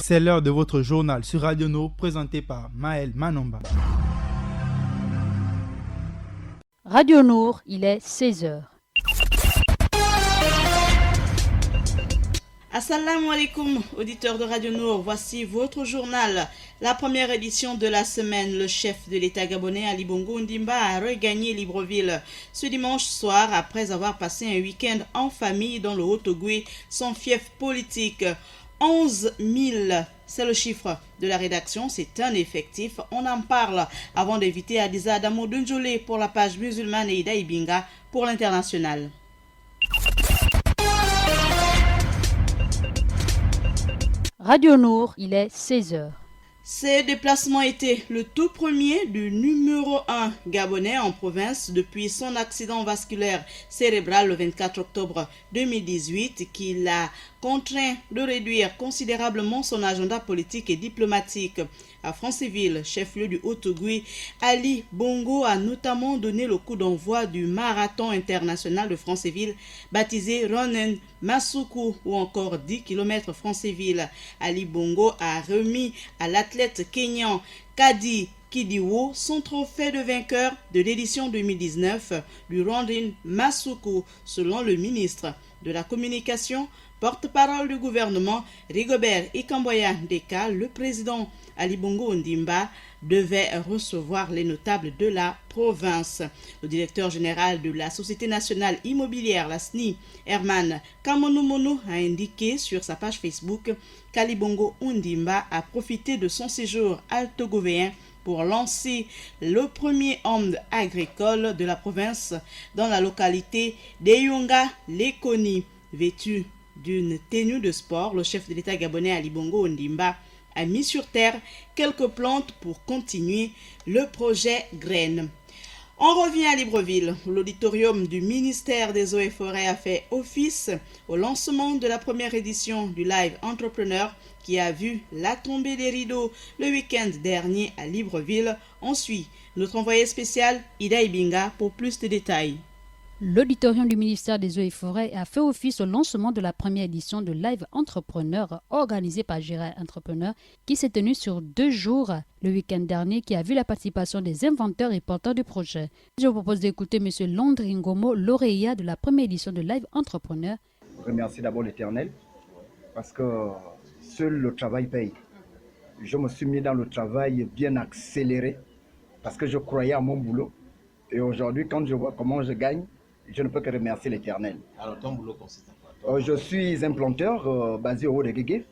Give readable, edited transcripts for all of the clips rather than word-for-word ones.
C'est l'heure de votre journal sur Radio Nord présenté par Maël Manomba. Radio Nord, il est 16h. Assalamu alaikum, auditeurs de Radio Nord, voici votre journal. La première édition de la semaine, le chef de l'État gabonais Ali Bongo Ondimba a regagné Libreville ce dimanche soir après avoir passé un week-end en famille dans le Haut-Ogooué, son fief politique. 11 000, c'est le chiffre de la rédaction, c'est un effectif. On en parle avant d'inviter Adiza Adamo Dunjolé pour la page musulmane et Ida Ibinga pour l'international. Radio Nord, il est 16h. Ces déplacements étaient le tout premier du numéro 1 gabonais en province depuis son accident vasculaire cérébral le 24 octobre 2018 qui l'a contraint de réduire considérablement son agenda politique et diplomatique. À Franceville, chef-lieu du Haut-Ogooué, Ali Bongo a notamment donné le coup d'envoi du marathon international de Franceville baptisé Ronen Masuku ou encore 10 km Franceville. Ali Bongo a remis à l'athlète kényan Kadi Kidiwo son trophée de vainqueur de l'édition 2019 du Ronen Masuku selon le ministre de la Communication, porte-parole du gouvernement Rigobert Ikamboya Deka. Le président Ali Bongo Ondimba devait recevoir les notables de la province. Le directeur général de la Société nationale immobilière, la SNI, Herman Kamonomono, a indiqué sur sa page Facebook qu'Ali Bongo Ondimba a profité de son séjour altogovéen pour lancer le premier homme agricole de la province dans la localité d'Eyunga Lekoni. Vêtu d'une tenue de sport, le chef de l'État gabonais Ali Bongo Ondimba a mis sur terre quelques plantes pour continuer le projet Graines. On revient à Libreville. L'auditorium du ministère des Eaux et Forêts a fait office au lancement de la première édition du Live Entrepreneur qui a vu la tombée des rideaux le week-end dernier à Libreville. On suit notre envoyé spécial Ida Ibinga pour plus de détails. L'auditorium du ministère des Eaux et Forêts a fait office au lancement de la première édition de Live Entrepreneur organisée par Gérard Entrepreneur qui s'est tenue sur 2 jours le week-end dernier qui a vu la participation des inventeurs et porteurs du projet. Je vous propose d'écouter M. Londringomo, lauréat de la première édition de Live Entrepreneur. Je remercie d'abord l'Éternel parce que seul le travail paye. Je me suis mis dans le travail bien accéléré parce que je croyais à mon boulot. Et aujourd'hui, quand je vois comment je gagne, je ne peux que remercier l'Éternel. Alors, ton boulot consiste en quoi? Je suis implanteur basé au Haut-de-Guégué.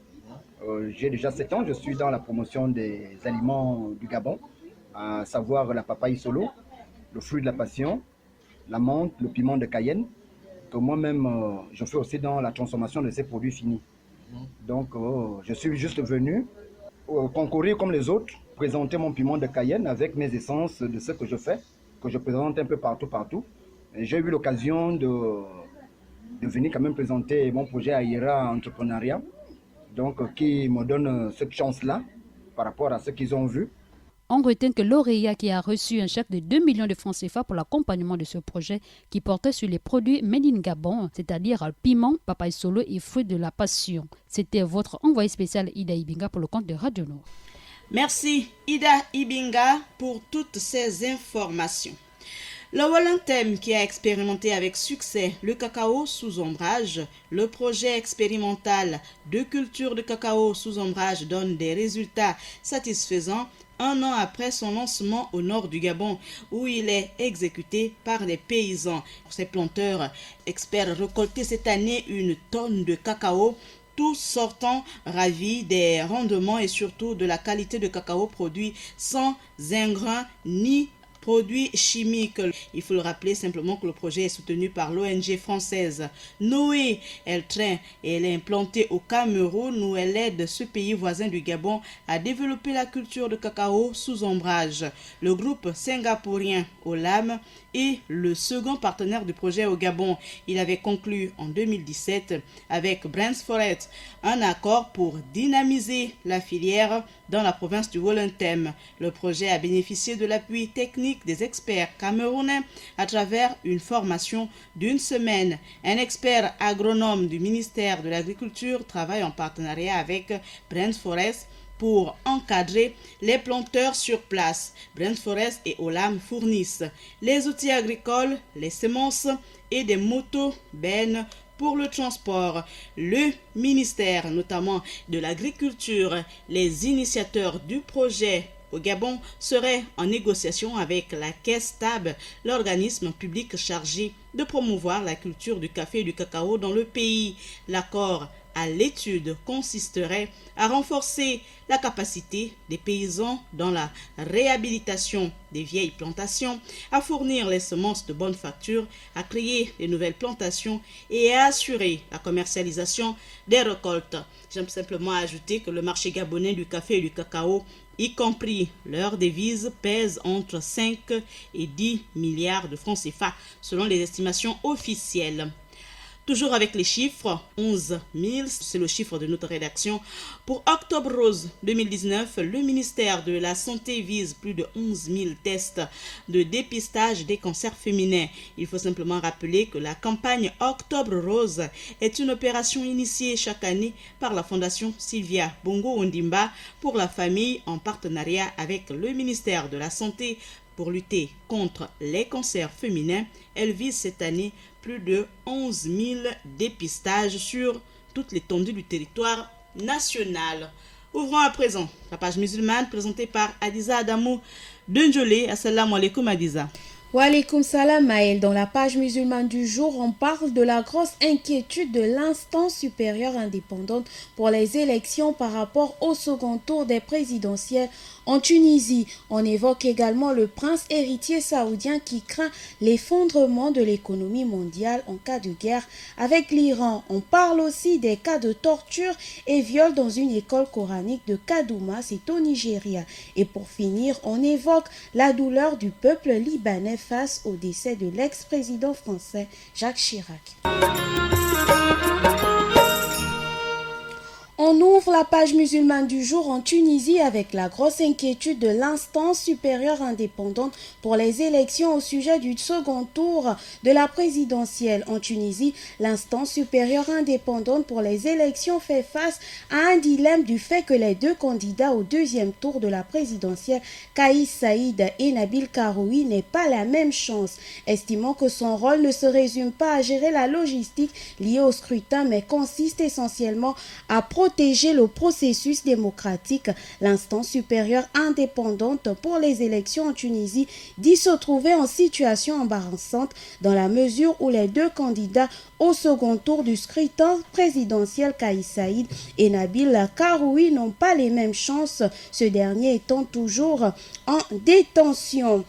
J'ai déjà 7 ans. Je suis dans la promotion des aliments du Gabon, à savoir la papaye solo, le fruit de la passion, la menthe, le piment de Cayenne, que moi-même, je fais aussi dans la transformation de ces produits finis. Donc, je suis juste venu concourir comme les autres, présenter mon piment de Cayenne avec mes essences de ce que je fais, que je présente un peu partout. J'ai eu l'occasion de venir quand même présenter mon projet à IRA Entrepreneuriat, donc qui me donne cette chance-là par rapport à ce qu'ils ont vu. On retient que lauréat qui a reçu un chèque de 2 millions de francs CFA pour l'accompagnement de ce projet qui portait sur les produits Made in Gabon, c'est-à-dire piment, papaye solo et fruits de la passion. C'était votre envoyé spécial Ida Ibinga pour le compte de Radio Nord. Merci Ida Ibinga pour toutes ces informations. Le Wolontem qui a expérimenté avec succès le cacao sous ombrage, le projet expérimental de culture de cacao sous ombrage donne des résultats satisfaisants 1 an après son lancement au nord du Gabon où il est exécuté par les paysans. Ces planteurs espèrent récolter cette année 1 tonne de cacao, tous sortant ravis des rendements et surtout de la qualité de cacao produit sans ingrédients ni produits chimiques. Il faut le rappeler simplement que le projet est soutenu par l'ONG française Noé. Elle traîne et elle est implantée au Cameroun où elle aide ce pays voisin du Gabon à développer la culture de cacao sous ombrage. Le groupe singapourien Olam est le second partenaire du projet au Gabon. Il avait conclu en 2017 avec Bransforet un accord pour dynamiser la filière dans la province du Wolontem. Le projet a bénéficié de l'appui technique technique des experts camerounais à travers une formation d'une semaine. Un expert agronome du ministère de l'Agriculture travaille en partenariat avec Brent Forest pour encadrer les planteurs sur place. Brent Forest et Olam fournissent les outils agricoles, les semences et des motos-bennes pour le transport. Le ministère, notamment de l'Agriculture, les initiateurs du projet au Gabon seraient en négociation avec la Caisse Tab, l'organisme public chargé de promouvoir la culture du café et du cacao dans le pays. L'accord à l'étude consisterait à renforcer la capacité des paysans dans la réhabilitation des vieilles plantations, à fournir les semences de bonne facture, à créer de nouvelles plantations et à assurer la commercialisation des récoltes. J'aime simplement ajouter que le marché gabonais du café et du cacao, y compris leur devise, pèse entre 5 et 10 milliards de francs CFA selon les estimations officielles. Toujours avec les chiffres, 11 000, c'est le chiffre de notre rédaction. Pour Octobre Rose 2019, le ministère de la Santé vise plus de 11 000 tests de dépistage des cancers féminins. Il faut simplement rappeler que la campagne Octobre Rose est une opération initiée chaque année par la Fondation Sylvia Bongo Ondimba pour la famille en partenariat avec le ministère de la Santé pour lutter contre les cancers féminins. Elle vise cette année plus de 11 000 dépistages sur toute l'étendue du territoire national. Ouvrons à présent la page musulmane présentée par Adiza Adamou Denjolé. Assalamu alaikum Adiza. Wa alaikum salam Maël. Dans la page musulmane du jour, on parle de la grosse inquiétude de l'instance supérieure indépendante pour les élections par rapport au second tour des présidentielles en Tunisie. On évoque également le prince héritier saoudien qui craint l'effondrement de l'économie mondiale en cas de guerre avec l'Iran. On parle aussi des cas de torture et viol dans une école coranique de Kadouma, c'est au Nigeria. Et pour finir, on évoque la douleur du peuple libanais face au décès de l'ex-président français Jacques Chirac. On ouvre la page musulmane du jour en Tunisie avec la grosse inquiétude de l'instance supérieure indépendante pour les élections au sujet du second tour de la présidentielle. En Tunisie, l'instance supérieure indépendante pour les élections fait face à un dilemme du fait que les deux candidats au deuxième tour de la présidentielle, Kais Saïd et Nabil Karoui, n'aient pas la même chance, estimant que son rôle ne se résume pas à gérer la logistique liée au scrutin, mais consiste essentiellement à protéger le processus démocratique. L'instance supérieure indépendante pour les élections en Tunisie dit se trouver en situation embarrassante dans la mesure où les deux candidats au second tour du scrutin présidentiel, Kais Saïd et Nabil Karoui, n'ont pas les mêmes chances, ce dernier étant toujours en détention.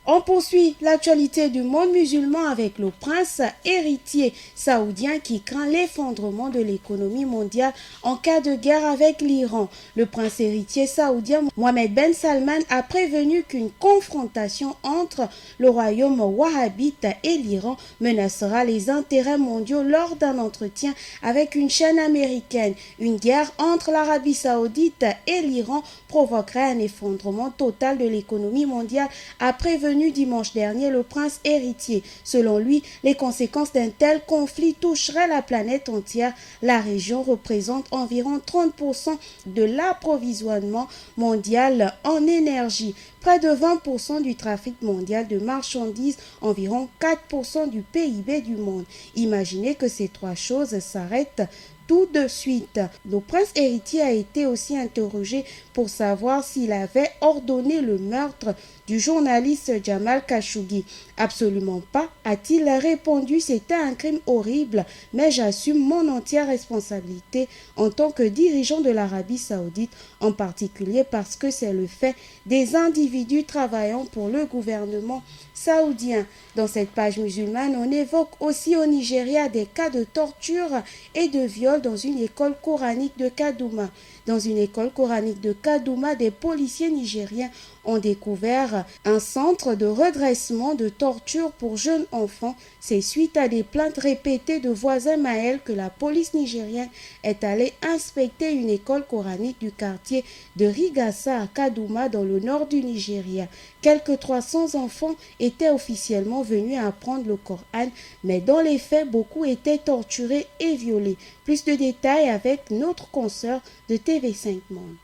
On poursuit l'actualité du monde musulman avec le prince héritier saoudien qui craint l'effondrement de l'économie mondiale en cas de guerre avec l'Iran. Le prince héritier saoudien Mohammed Ben Salman a prévenu qu'une confrontation entre le royaume wahhabite et l'Iran menacera les intérêts mondiaux lors d'un entretien avec une chaîne américaine. Une guerre entre l'Arabie saoudite et l'Iran provoquerait un effondrement total de l'économie mondiale, a prévenu dimanche dernier le prince héritier. Selon lui, les conséquences d'un tel conflit toucheraient la planète entière. La région représente environ 30% de l'approvisionnement mondial en énergie, près de 20% du trafic mondial de marchandises, environ 4% du PIB du monde. Imaginez que ces trois choses s'arrêtent tout de suite. Le prince héritier a été aussi interrogé pour savoir s'il avait ordonné le meurtre du journaliste Jamal Khashoggi. Absolument pas, a-t-il répondu, c'était un crime horrible, mais j'assume mon entière responsabilité en tant que dirigeant de l'Arabie saoudite, en particulier parce que c'est le fait des individus travaillant pour le gouvernement saoudien. Dans cette page musulmane, on évoque aussi au Nigeria des cas de torture et de viol dans une école coranique de Kadouma. Dans une école coranique de Kadouma, des policiers nigériens ont découvert un centre de redressement de torture pour jeunes enfants. C'est suite à des plaintes répétées de voisins Maël que la police nigérienne est allée inspecter une école coranique du quartier de Rigassa à Kaduna dans le nord du Nigeria. Quelques 300 enfants étaient officiellement venus apprendre le Coran, mais dans les faits, beaucoup étaient torturés et violés. Plus de détails avec notre consoeur de TV5 Monde.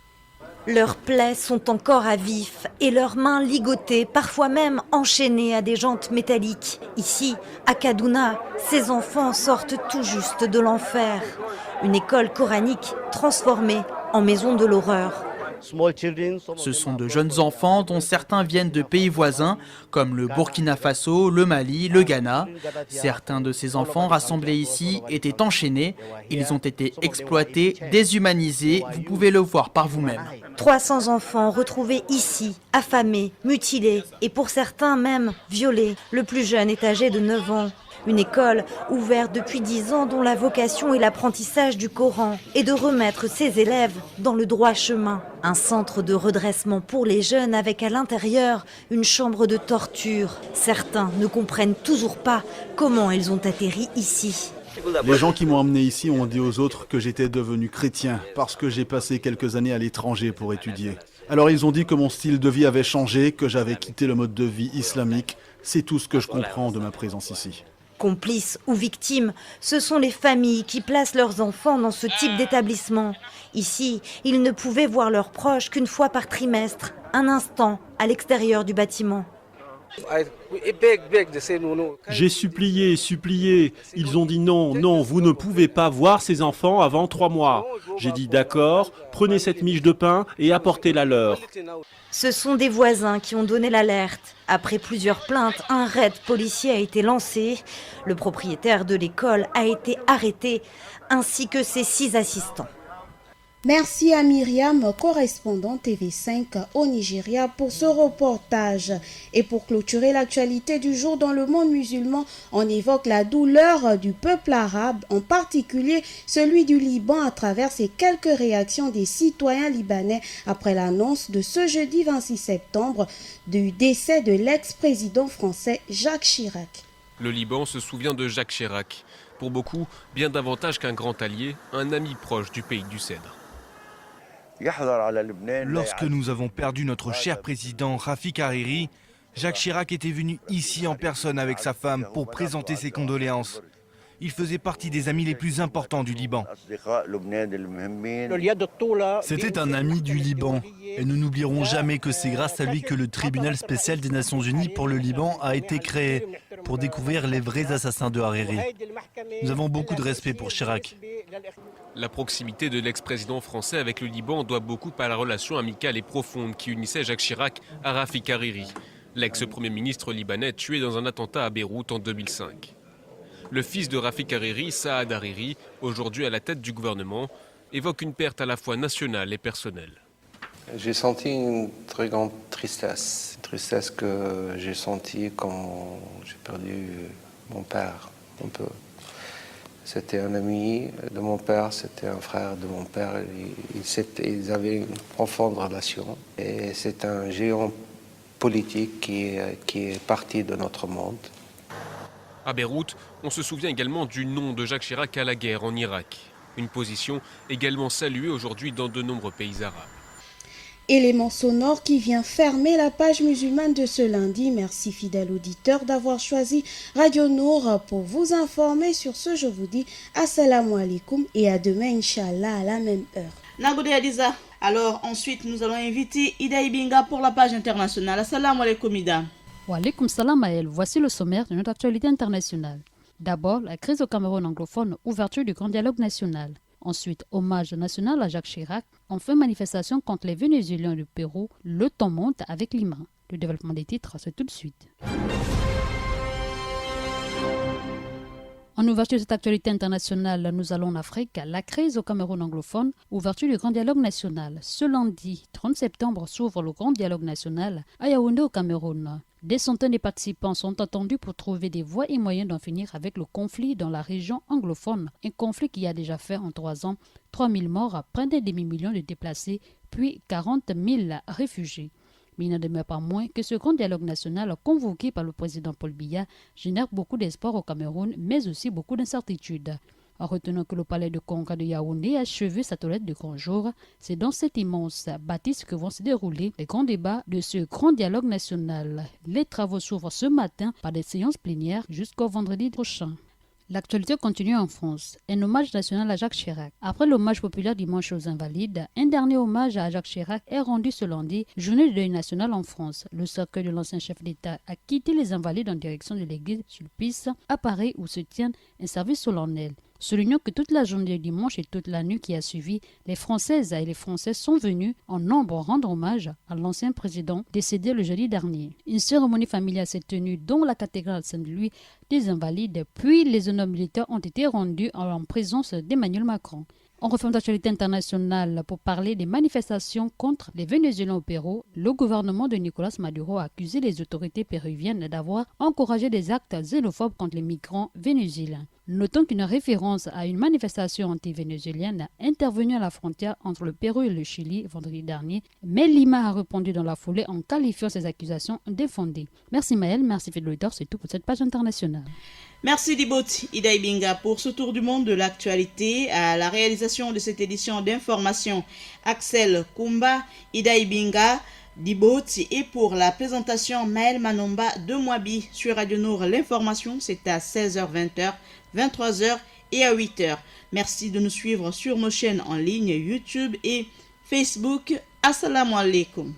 Leurs plaies sont encore à vif et leurs mains ligotées, parfois même enchaînées à des jantes métalliques. Ici, à Kaduna, ces enfants sortent tout juste de l'enfer. Une école coranique transformée en maison de l'horreur. Ce sont de jeunes enfants dont certains viennent de pays voisins comme le Burkina Faso, le Mali, le Ghana. Certains de ces enfants rassemblés ici étaient enchaînés. Ils ont été exploités, déshumanisés. Vous pouvez le voir par vous-même. 300 enfants retrouvés ici, affamés, mutilés et pour certains même violés. Le plus jeune est âgé de 9 ans. Une école ouverte depuis 10 ans dont la vocation est l'apprentissage du Coran et de remettre ses élèves dans le droit chemin. Un centre de redressement pour les jeunes avec à l'intérieur une chambre de torture. Certains ne comprennent toujours pas comment ils ont atterri ici. Les gens qui m'ont amené ici ont dit aux autres que j'étais devenu chrétien parce que j'ai passé quelques années à l'étranger pour étudier. Alors ils ont dit que mon style de vie avait changé, que j'avais quitté le mode de vie islamique. C'est tout ce que je comprends de ma présence ici. Complices ou victimes, ce sont les familles qui placent leurs enfants dans ce type d'établissement. Ici, ils ne pouvaient voir leurs proches qu'une fois par trimestre, un instant à l'extérieur du bâtiment. J'ai supplié, ils ont dit non, vous ne pouvez pas voir ces enfants avant 3 mois. J'ai dit d'accord, prenez cette miche de pain et apportez-la leur. Ce sont des voisins qui ont donné l'alerte. Après plusieurs plaintes, un raid policier a été lancé. Le propriétaire de l'école a été arrêté, ainsi que ses 6 assistants. Merci à Myriam, correspondante TV5 au Nigeria, pour ce reportage. Et pour clôturer l'actualité du jour dans le monde musulman, on évoque la douleur du peuple arabe, en particulier celui du Liban, à travers ces quelques réactions des citoyens libanais après l'annonce de ce jeudi 26 septembre du décès de l'ex-président français Jacques Chirac. Le Liban se souvient de Jacques Chirac. Pour beaucoup, bien davantage qu'un grand allié, un ami proche du pays du Cèdre. Lorsque nous avons perdu notre cher président Rafik Hariri, Jacques Chirac était venu ici en personne avec sa femme pour présenter ses condoléances. Il faisait partie des amis les plus importants du Liban. C'était un ami du Liban. Et nous n'oublierons jamais que c'est grâce à lui que le tribunal spécial des Nations Unies pour le Liban a été créé, pour découvrir les vrais assassins de Hariri. Nous avons beaucoup de respect pour Chirac. La proximité de l'ex-président français avec le Liban doit beaucoup à la relation amicale et profonde qui unissait Jacques Chirac à Rafik Hariri, l'ex-premier ministre libanais tué dans un attentat à Beyrouth en 2005. Le fils de Rafik Hariri, Saad Hariri, aujourd'hui à la tête du gouvernement, évoque une perte à la fois nationale et personnelle. J'ai senti une très grande tristesse. Une tristesse que j'ai sentie quand j'ai perdu mon père, un peu. C'était un ami de mon père, c'était un frère de mon père. Ils avaient une profonde relation. Et c'est un géant politique qui est parti de notre monde. À Beyrouth, on se souvient également du nom de Jacques Chirac à la guerre en Irak. Une position également saluée aujourd'hui dans de nombreux pays arabes. Élément sonore qui vient fermer la page musulmane de ce lundi. Merci fidèle auditeur d'avoir choisi Radio Nour pour vous informer. Sur ce, je vous dis assalamu alaikum et à demain Inch'Allah à la même heure. Nagode Adiza. Alors ensuite, nous allons inviter Ida Ibinga pour la page internationale. Assalamu alaikum Ida. Wa alaikum salam Maël. Voici le sommaire de notre actualité internationale. D'abord, la crise au Cameroun anglophone, ouverture du grand dialogue national. Ensuite, hommage national à Jacques Chirac. Enfin, manifestation contre les Vénézuéliens du Pérou. Le temps monte avec Lima. Le développement des titres, c'est tout de suite. En ouverture de cette actualité internationale, nous allons en Afrique. La crise au Cameroun anglophone, ouverture du grand dialogue national. Ce lundi 30 septembre s'ouvre le grand dialogue national à Yaoundé au Cameroun. Des centaines de participants sont attendus pour trouver des voies et moyens d'en finir avec le conflit dans la région anglophone. Un conflit qui a déjà fait en 3 ans 3 000 morts, près d'un demi-million de déplacés, puis 40 000 réfugiés. Mais il n'en demeure pas moins que ce grand dialogue national convoqué par le président Paul Biya génère beaucoup d'espoir au Cameroun, mais aussi beaucoup d'incertitudes. En retenant que le palais de Congrès de Yaoundé a achevé sa toilette de grand jour, c'est dans cette immense bâtisse que vont se dérouler les grands débats de ce grand dialogue national. Les travaux s'ouvrent ce matin par des séances plénières jusqu'au vendredi prochain. L'actualité continue en France. Un hommage national à Jacques Chirac. Après l'hommage populaire dimanche aux Invalides, un dernier hommage à Jacques Chirac est rendu ce lundi, journée de deuil national en France. Le cercueil de l'ancien chef d'État a quitté les Invalides en direction de l'église Sulpice, à Paris où se tient un service solennel. Soulignons que toute la journée de dimanche et toute la nuit qui a suivi, les Françaises et les Français sont venus en nombre rendre hommage à l'ancien président décédé le jeudi dernier. Une cérémonie familiale s'est tenue dans la cathédrale Saint-Louis des Invalides, puis les honneurs militaires ont été rendus en présence d'Emmanuel Macron. On referme l'actualité internationale pour parler des manifestations contre les Vénézuéliens au Pérou. Le gouvernement de Nicolas Maduro a accusé les autorités péruviennes d'avoir encouragé des actes xénophobes contre les migrants vénézuéliens. Notons qu'une référence à une manifestation anti-vénézuélienne intervenue à la frontière entre le Pérou et le Chili vendredi dernier, mais Lima a répondu dans la foulée en qualifiant ces accusations d'infondées. Merci Maël, merci Fidel, c'est tout pour cette page internationale. Merci Dibot Ida Ibinga pour ce tour du monde de l'actualité. À la réalisation de cette édition d'information, Axel Kumba, Ida Ibinga, Dibot, et pour la présentation, Maël Manomba de Mwabi sur Radio Nord. L'information, c'est à 16h, 20h, 23h et à 8h. Merci de nous suivre sur nos chaînes en ligne YouTube et Facebook. Assalamu alaikum.